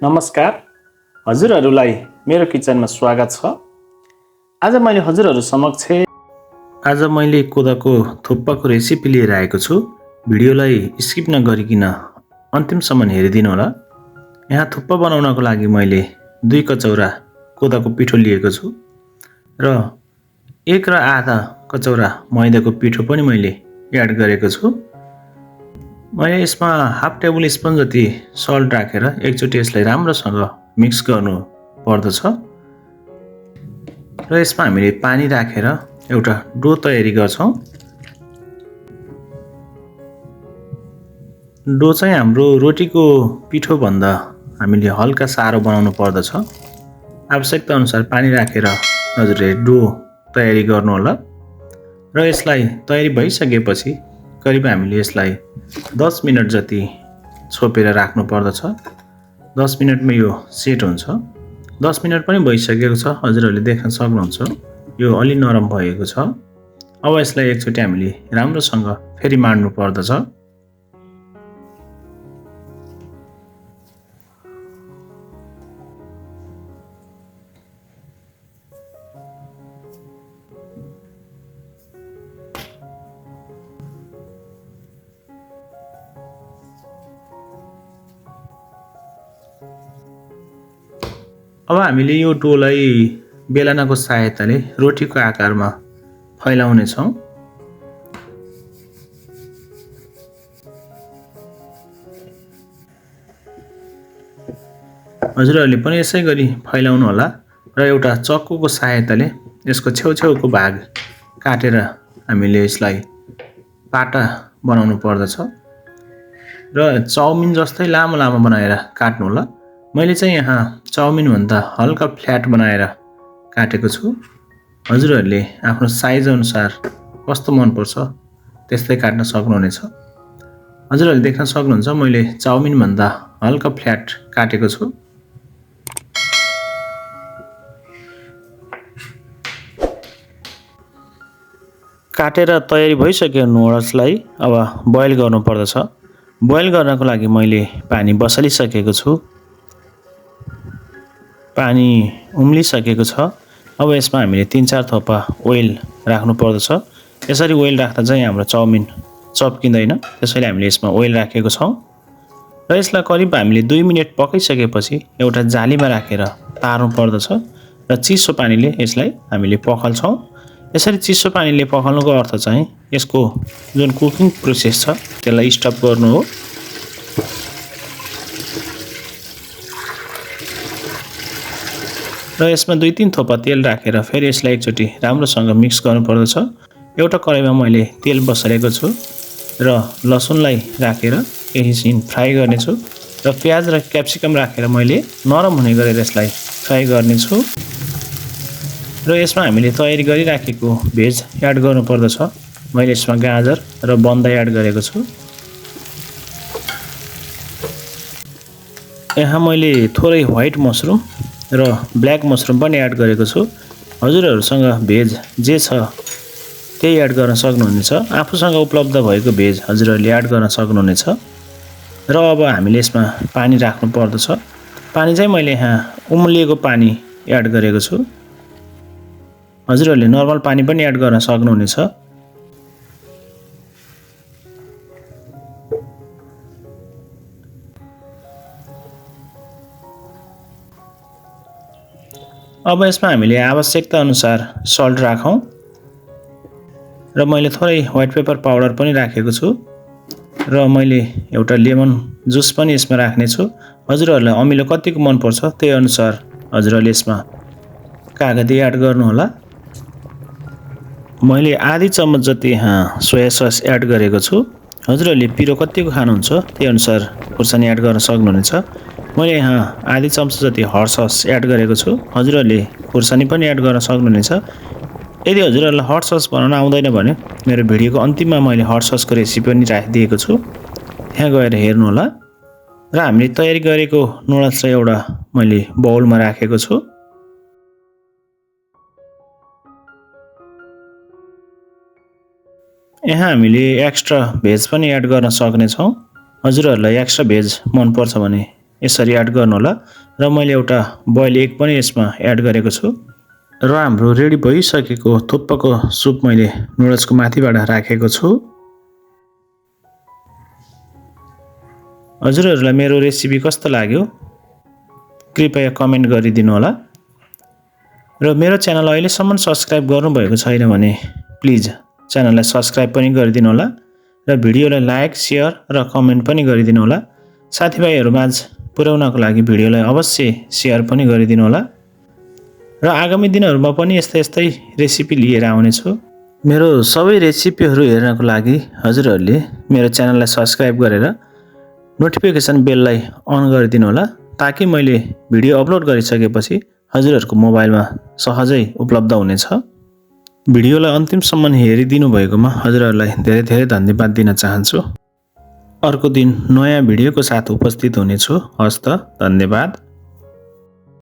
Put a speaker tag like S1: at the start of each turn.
S1: नमस्कार, हजुरहरूलाई मेरो किचनमा स्वागत छ। आज मैले हजुरहरू समक्ष कोदाको थुक्पाको रेसिपी लिएर आएको छु। भिडियोलाई स्किप नगरिकन अन्तिमसम्म हेरिदिनु होला। यहाँ थुक्पा बनाउनको लागि मैले 2 कचौरा कोदाको पिठो लिएको छु र 1 र आधा कचौरा मैदाको पिठो पनि मैले एड गरेको छु। मैले यसमा हाफ टेबल स्पुन जति सल्ट राखेर एकचोटि यसलाई राम्रोसँग मिक्स गर्नु पर्दछ र यसमा हामीले पानी राखेर एउटा डो तयारी गर्छौं। डो चाहिँ हाम्रो रोटीको पिठो भन्दा हामीले हल्का सारो बनाउनु पर्दछ। आवश्यकता अनुसार पानी राखेर हजुरले डो तयारी गर्नु होला र यसलाई तयारी भइसकेपछि करिब हामीले यसलाई 10 मिनेट जति छोपेर राख्नु पर्दछ। 10 मिनेटमा यो सेट हुन्छ। 10 मिनेट पनि भइसकेको छ, हजुरहरूले देख्न सक्नुहुन्छ यो अलि नरम भएको छ। अब यसलाई एकचोटि हामीले राम्रोसँग फेरि माड्नु पर्दछ। अब हामीले यो डोलाई बेलनाको सहायताले रोटीको आकारमा फैलाउने छौं। हजुरहरूले पनि यसै गरी फैलाउनु होला र एउटा चक्कुको सहायताले यसको छेउछेउको भाग काटेर हामीले यसलाई पाटा बनाउनु पर्दछ र चाउमिन जस्तै लामो लामो बनाएर काट्नु होला। मैले चाहिँ यहाँ चाउमिन भन्दा हल्का फ्ल्याट बनाएर काटेको छु। हजुरहरूले आफ्नो साइज अनुसार कस्तो मन पर्छ त्यस्तै काट्न सक्नुहुनेछ। हजुरहरूले देख्न सक्नुहुन्छ मैले चाउमिन भन्दा हल्का फ्ल्याट काटेको छु। काटेर तयारी भइसक्यो नुडल्सलाई अब बोइल गर्नु पर्दछ। बोइल गर्नको लागि मैले पानी बसालिसकेको छु। पानी उम्लिसकेको छ। अब यसमा हामीले 3-4 थोपा ओइल राख्नु पर्दछ। यसरी ओइल राख्दा चाहिँ हाम्रो चाउमिन चप्किँदैन, त्यसैले हामीले यसमा ओइल राखेको छौं र यसलाई करिब हामीले 2 मिनेट पकाइसकेपछि एउटा जालीमा राखेर तार्नु पर्दछ र चिसो पानीले यसलाई हामीले पखाल्छौं। यसरी चिसो पानीले पखाल्नुको अर्थ चाहिँ यसको जुन कुकिङ प्रोसेस छ त्यसलाई स्टप गर्नु हो। र यसमा 2-3 थोपा तेल राखेर फेरि यसलाई एकचोटि राम्रोसँग मिक्स गर्नु पर्दछ। एउटा कराईमा मैले तेल बसालेको छु र लसुनलाई राखेर केही छिन फ्राई गर्नेछु र प्याज र क्याप्सिकम राखेर मैले नरम हुने गरेर यसलाई फ्राई गर्नेछु र यसमा हामीले तयारी गरिराखेको भेज एड गर्नु पर्दछ। मैले यसमा गाजर र बन्दा एड गरेको छु। यहाँ मैले थोरै व्हाइट मसरुम र ब्ल्याक मसरुम पनि एड गरेको छु। हजुरहरूसँग भेज जे छ त्यही एड गर्न सक्नुहुनेछ। आफूसँग उपलब्ध भएको भेज हजुरहरूले एड गर्न सक्नुहुनेछ र अब हामीले यसमा पानी राख्नु पर्दछ। पानी चाहिँ मैले यहाँ उम्लिएको पानी एड गरेको छु। हजुरहरूले नर्मल पानी पनि एड गर्न सक्नुहुनेछ। अब यसमा हामीले आवश्यकता अनुसार सल्ट राखौं र मैले थोरै व्हाइट पेपर पाउडर पनि राखेको छु र मैले एउटा लेमन जुस पनि यसमा राख्ने छु। हजुरहरूलाई अमिलो कतिको मन पर्छ त्यही अनुसार हजुरहरूले यसमा कागती एड गर्नु होला। मैले आधी चम्मच जति यहाँ सोया सस एड गरेको छु। हजुरहरूले पिरो कतिको खानुहुन्छ त्यही अनुसार खुर्सानी एड गर्न सक्नुहुनेछ। मैले यहाँ आधी चम्चा जति हट सस एड गरेको छु। हजुरहरूले खुर्सानी पनि एड गर्न सक्नुहुनेछ। यदि हजुरहरूलाई हट सस बनाउन आउँदैन भने मेरो भिडियोको अन्तिममा मैले हट ससको रेसिपी पनि राखिदिएको छु, त्यहाँ गएर हेर्नु होला। र हामीले तयारी गरेको नुडल्स चाहिँ एउटा मैले बाउलमा राखेको छु। यहाँ हामीले एक्स्ट्रा भेज पनि एड गर्न सक्ने छौं। हजुरहरूलाई एक्स्ट्रा भेज मन पर्छ भने यसरी एड गर्नुहोला र मैले एउटा बोइल एग पनि यसमा एड गरेको छु र हाम्रो रेडी भइसकेको थुक्पाको सुप मैले नुडल्सको माथिबाट राखेको छु। हजुरहरूलाई मेरो रेसिपी कस्तो लाग्यो कृपया कमेन्ट गरिदिनु होला र मेरो च्यानल अहिलेसम्म सब्स्क्राइब गर्नुभएको छैन भने प्लिज च्यानललाई सब्स्क्राइब पनि गरिदिनु होला र भिडियोलाई लाइक शेयर र कमेन्ट पनि गरिदिनु होला। साथीभाइहरूमाझ पुर्याउनको लागि भिडियोलाई अवश्य शेयर पनि गरिदिनु होला र आगामी दिनहरूमा पनि यस्तै रेसिपी लिएर आउनेछु। मेरो सबै रेसिपीहरू हेर्नको लागि हजुरहरूले मेरो च्यानललाई सब्स्क्राइब गरेर नोटिफिकेसन बेललाई अन गरिदिनु होला ताकि मैले भिडियो अपलोड गरिसकेपछि हजुरहरूको मोबाइलमा सहजै उपलब्ध हुनेछ। भिडियोलाई अन्तिमसम्म हेरिदिनु भएकोमा हजुरहरूलाई धेरै धन्यवाद दिन चाहन्छु। अर्को दिन नयाँ भिडियोको साथ उपस्थित हुनेछु। हस्त धन्यवाद।